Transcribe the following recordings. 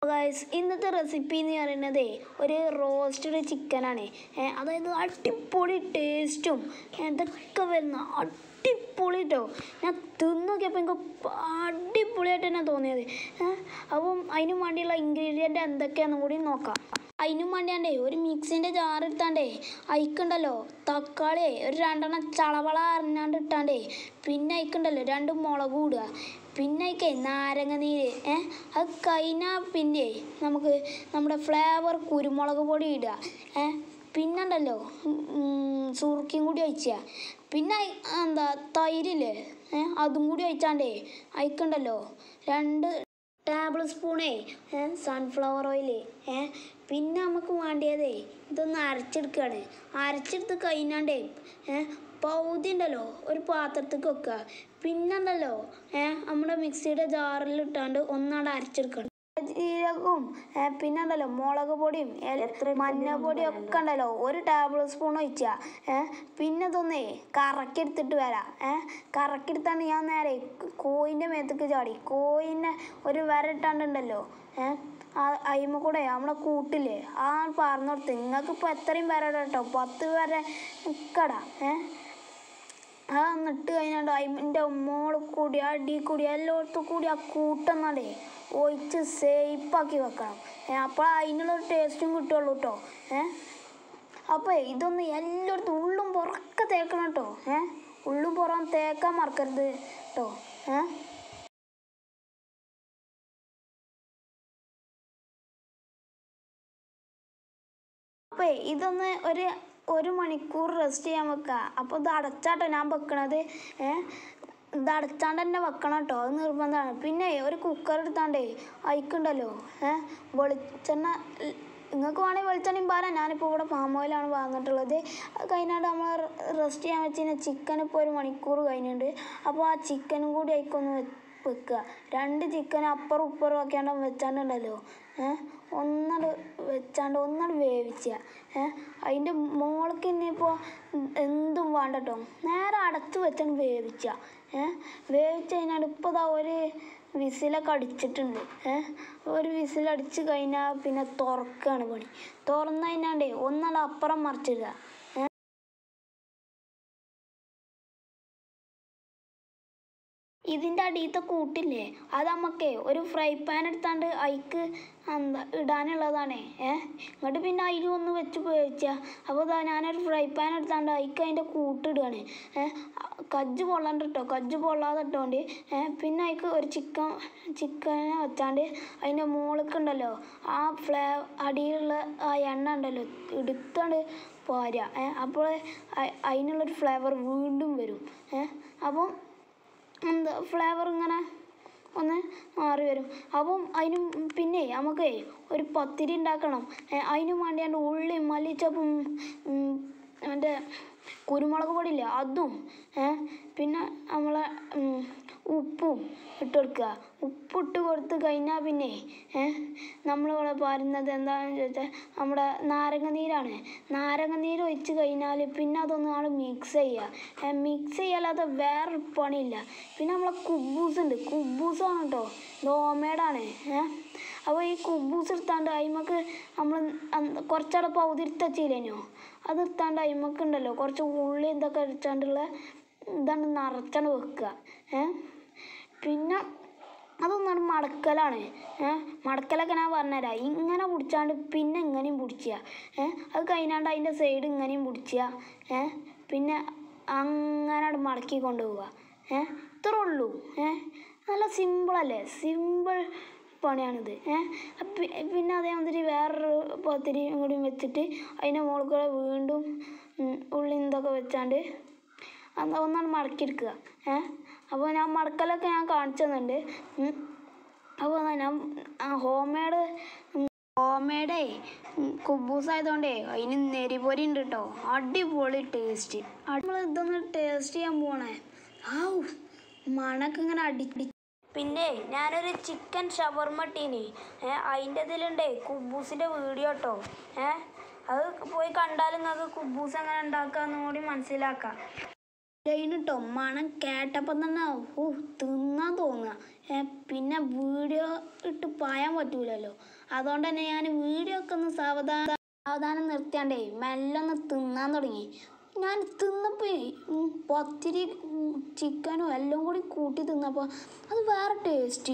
Guys ഇന്നത്തെ recipe എന്ന് പറയുന്നത് ഒരു റോസ്റ്റഡ് ചിക്കനാണ്. അതായത് അടിപൊളി ടേസ്റ്റും ഇതൊക്കെ വരുന്ന അടിപൊളി കേട്ടോ. ഞാൻ തിന്നു നോക്കിയപ്പോൾ എനിക്ക് അടിപൊളിയായിട്ട് തന്നെ തോന്നിയത്. അപ്പം അതിന് വേണ്ടിയുള്ള ഇൻഗ്രീഡിയൻ്റ് എന്തൊക്കെയാണെന്നും കൂടി നോക്കാം. അതിനും വേണ്ടിയാണ്ടേ ഒരു മിക്സിൻ്റെ ജാർ എടുത്താണ്ടേ അയക്കുണ്ടല്ലോ തക്കാളി ഒരു 2 ചളവള അറിഞ്ഞാണ്ട് ഇട്ടാണ്ടേ പിന്നെ അയക്കുണ്ടല്ലോ 2 മുളക് ഇടുക. പിന്നെ അയക്കേ നാരങ്ങ നീര് അത് കഴിഞ്ഞാൽ പിന്നെ നമുക്ക് നമ്മുടെ ഫ്ലേവർ കുരുമുളക് പൊടി ഇടുക. പിന്നെ ഉണ്ടല്ലോ സുർക്കയും കൂടി ഒഴിച്ചാൽ പിന്നെ തൈരില്ലേ അതും കൂടി ഒഴിച്ചാണ്ടേ അയക്കുണ്ടല്ലോ 2 ടേബിൾ സ്പൂണേ സൺഫ്ലവർ ഓയിൽ. പിന്നെ നമുക്ക് വേണ്ടിയതേ ഇതൊന്ന് അരച്ചെടുക്കുകയാണ്. അരച്ചെടുത്ത് കഴിഞ്ഞാണ്ടേ പൗതി ഉണ്ടല്ലോ ഒരു പാത്രത്തേക്ക് വെക്കുക. പിന്നെ ഉണ്ടല്ലോ നമ്മുടെ മിക്സിയുടെ ജാറിൽ ഇട്ടാണ്ട് ഒന്നാണ്ട് അരച്ചെടുക്കണം. ജീരകവും പിന്നെ ഉണ്ടല്ലോ മുളക് പൊടിയും മഞ്ഞപ്പൊടിയും ഒക്കെ ഉണ്ടല്ലോ 1 ടേബിൾ സ്പൂൺ ഒഴിച്ചാൽ പിന്നെ ഇതൊന്നേ കറക്കിയെടുത്തിട്ട് വരാം. കറക്കിയെടുത്താണ്ട് ഞാൻ നേരെ കോയിൻ്റെ മേത്തേക്ക് ചാടി കോയിനെ ഒരു വരട്ടാണ്ടുണ്ടല്ലോ അയിമ കൂടെ നമ്മളെ കൂട്ടില്ലേ പറഞ്ഞു കൊടുത്ത് നിങ്ങൾക്ക് ഇപ്പോൾ എത്രയും വരട കേട്ടോ 10 വരെ നിൽക്കടാ. എന്നിട്ട് കഴിഞ്ഞാണ്ട് അതിൻ്റെ മോളിൽ കൂടി അടി കൂടി എല്ലായിടത്തും കൂടി ആ കൂട്ടെന്നാണ്ടേ ഒഴിച്ച് സേഫാക്കി വെക്കണം. അപ്പോൾ അതിനുള്ളൊരു ടേസ്റ്റും കിട്ടുള്ളൂ കേട്ടോ. അപ്പോൾ ഇതൊന്ന് എല്ലായിടത്തും ഉള്ളും പുറക്കെ തേക്കണം കേട്ടോ. ഉള്ളും പുറം തേക്കാൻ മറക്കരുത് കേട്ടോ. അപ്പോൾ ഇതൊന്ന് ഒരു മണിക്കൂർ റെസ്റ്റ് ചെയ്യാൻ വെക്കുക. അപ്പോൾ ഇത് അടച്ചാട്ടോ ഞാൻ വെക്കണത്. ഇത് അടച്ചാണ്ട് തന്നെ വെക്കണം കേട്ടോ, അത് നിർബന്ധമാണ്. പിന്നെ ഒരു കുക്കർ എടുത്താണ്ടേ അയക്കുണ്ടല്ലോ വെളിച്ചെണ്ണ നിങ്ങൾക്ക് വേണമെങ്കിൽ വെളിച്ചെണ്ണയും പാരാം. ഞാനിപ്പോൾ ഇവിടെ പാം ഓയിലാണ് വാങ്ങിയിട്ടുള്ളത്. അത് കഴിഞ്ഞാണ്ട് നമ്മൾ റെസ്റ്റ് ചെയ്യാൻ വെച്ച് കഴിഞ്ഞാൽ ചിക്കൻ ഇപ്പോൾ 1 മണിക്കൂർ കഴിഞ്ഞിട്ടുണ്ട്. അപ്പോൾ ആ ചിക്കനും കൂടി അയക്കൊന്ന് വെക്കുക. 2 ചിക്കൻ അപ്പുറം ഇപ്പുറം ഒക്കെയാണ്ട് വെച്ചാണ്ടുണ്ടല്ലോ ഒന്നാട് വെച്ചാണ്ട് ഒന്നാട് വേവിക്കുക. അതിൻ്റെ മോൾക്ക് ഇനിയിപ്പോൾ എന്തും വേണ്ട കേട്ടോ, നേരെ അടച്ച് വെച്ചാണ്ട് വേവിക്കുക. വേവിച്ച് കഴിഞ്ഞാൽ ഇപ്പോൾ ഇതാ ഒരു വിസിലൊക്കെ അടിച്ചിട്ടുണ്ട്. ഒരു വിസിലടിച്ച് കഴിഞ്ഞാൽ പിന്നെ തുറക്കുകയാണ് പണി. തുറന്നു കഴിഞ്ഞാണ്ടേ ഒന്നാട് അപ്പുറം മറിച്ചിടുക. ഇതിൻ്റെ അടിയത്തെ കൂട്ടില്ലേ അത് നമുക്കേ ഒരു ഫ്രൈ പാൻ എടുത്താണ്ട് അതിക്ക് ഇടാനുള്ളതാണേ. എന്നിട്ട് പിന്നെ അതിൽ ഒന്ന് വെച്ച് വേവിച്ചാൽ. അപ്പോൾ ഞാനൊരു ഫ്രൈ പാൻ എടുത്താണ്ട് അതിക്ക് അതിൻ്റെ കൂട്ടിടുകയാണ്. കജ്ജ് പൊള്ളാണ്ട് കേട്ടോ, കജ്ജ് പൊള്ളാതെ ഇട്ടോണ്ട്. പിന്നെ അതിക്ക് ഒരു ചിക്കനെ വെച്ചാണ്ട് അതിൻ്റെ മുകൾക്കുണ്ടല്ലോ ആ അടിയിലുള്ള ആ എണ്ണ ഉണ്ടല്ലോ എടുത്താണ്ട് പോരുക. അപ്പോൾ അതിനുള്ളൊരു ഫ്ലേവർ വീണ്ടും വരും. അപ്പം ഫ്ലേവർ ഇങ്ങനെ ഒന്ന് മാറി വരും. അപ്പം അതിനും പിന്നെ നമുക്ക് ഒരു പത്തിരി ഉണ്ടാക്കണം. അതിനും വേണ്ടിയാണ്ട് ഉള്ളി മല്ലിച്ചപ്പും മറ്റേ കുരുമുളക് പൊടിയില്ലേ അതും പിന്നെ നമ്മളെ ഉപ്പും ഇട്ട് കൊടുക്കുക. ഉപ്പിട്ട് കൊടുത്ത് കഴിഞ്ഞാൽ പിന്നെ നമ്മളിവിടെ പാരുന്നത് എന്താണെന്ന് ചോദിച്ചാൽ നമ്മുടെ നാരങ്ങ നീരാണ്. നാരങ്ങ നീര് ഒഴിച്ച് കഴിഞ്ഞാൽ പിന്നെ അതൊന്നും മിക്സ് ചെയ്യുക. മിക്സ് ചെയ്യാതെ വേറൊരു പണിയില്ല. പിന്നെ നമ്മളെ കുബൂസ് ഉണ്ട്, കുബൂസാണ് കേട്ടോ, ഇത് ഹോംമെയ്ഡാണ്. അപ്പോൾ ഈ കുബൂസ് എടുത്താണ്ട് അതിമക്ക് നമ്മൾ കുറച്ചവിടെ പൗതിരിത്ത് വെച്ചില്ലേനോ അത് എടുത്താണ്ട് അതിമക്ക് ഉണ്ടല്ലോ കുറച്ച് ഉള്ളി ഇതൊക്കെ അടിച്ചാണ്ടുള്ള ഇതാണ് നിറച്ചാണ്ട് വെക്കുക. പിന്നെ അതൊന്നാണ് മടക്കലാണ്. മടക്കലൊക്കെ ഞാൻ പറഞ്ഞുതരാം. ഇങ്ങനെ പിടിച്ചാണ്ട് പിന്നെ ഇങ്ങനെയും പിടിക്കുക. അത് കഴിഞ്ഞാണ്ട് അതിൻ്റെ സൈഡ് ഇങ്ങനെയും പിടിക്കുക. പിന്നെ അങ്ങനെ മടക്കി കൊണ്ടുപോവുക. ഇത്രേ ഉള്ളൂ. നല്ല സിമ്പിളല്ലേ, സിമ്പിൾ പണിയാണിത്. പിന്നെ അതേമാതിരി വേറൊരു പത്തിരിയും കൂടി വെച്ചിട്ട് അതിൻ്റെ മുകളിൽ കൂടെ വീണ്ടും ഉള്ളി ഇതൊക്കെ വെച്ചാണ്ട് ഒന്നാണ് മടക്കിയെടുക്കുക. അപ്പോൾ ഞാൻ മടക്കലൊക്കെ ഞാൻ കാണിച്ചു തന്നിട്ടുണ്ട്. അപ്പോൾ ഞാൻ ഹോംമെയ്ഡേ കുബൂസ് ആയതുകൊണ്ടേ അതിന് നെരിപൊരി ഉണ്ട് കേട്ടോ, അടിപൊളി ടേസ്റ്റ്. നമ്മൾ ഇതൊന്ന് ടേസ്റ്റ് ചെയ്യാൻ പോകണേ. മണക്ക് ഇങ്ങനെ പിന്നെ ഞാനൊരു ചിക്കൻ ഷവർമ ഇട്ടീനി. അതിൻ്റെ ഇതിലുണ്ടേ കുബൂസിൻ്റെ വീഡിയോ കേട്ടോ. അത് പോയി കണ്ടാൽ നിങ്ങൾക്ക് കുബൂസ് എങ്ങനെ ഉണ്ടാക്കാമെന്നും കൂടി മനസ്സിലാക്കാം. കേട്ടോ മണം കേട്ടപ്പം തന്നെ തിന്നാൻ തോന്നുക. പിന്നെ വീഡിയോ ഇട്ട് പായാൻ പറ്റൂലല്ലോ. അതുകൊണ്ട് തന്നെ ഞാൻ വീഡിയോ ഒക്കെ ഒന്ന് സാവധാനം നിർത്തിയാണ്ടേ മെല്ലെ ഒന്ന് തിന്നാൻ തുടങ്ങി. ഞാൻ തിന്നപ്പോൾ പത്തിരി ചിക്കനും എല്ലാം കൂടി കൂട്ടി തിന്നപ്പോൾ അത് വേറെ ടേസ്റ്റ്.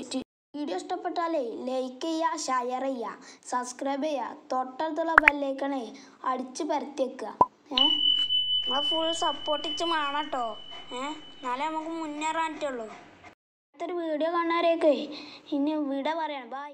വീഡിയോ ഇഷ്ടപ്പെട്ടാലേ ലൈക്ക് ചെയ്യുക, ഷെയർ ചെയ്യുക, സബ്സ്ക്രൈബ് ചെയ്യുക, തൊട്ടടുത്തുള്ള ബെല്ലൈക്കണേ അടിച്ച് പരത്തിയേക്കുക. നിങ്ങൾ ഫുൾ സപ്പോർട്ടിച്ച് വേണം കേട്ടോ. എന്നാലേ നമുക്ക് മുന്നേറാൻ പറ്റുള്ളൂ. അടുത്തൊരു വീഡിയോ കാണാനേക്കേ ഇനി ഇവിടെ പറയണം. ബൈ.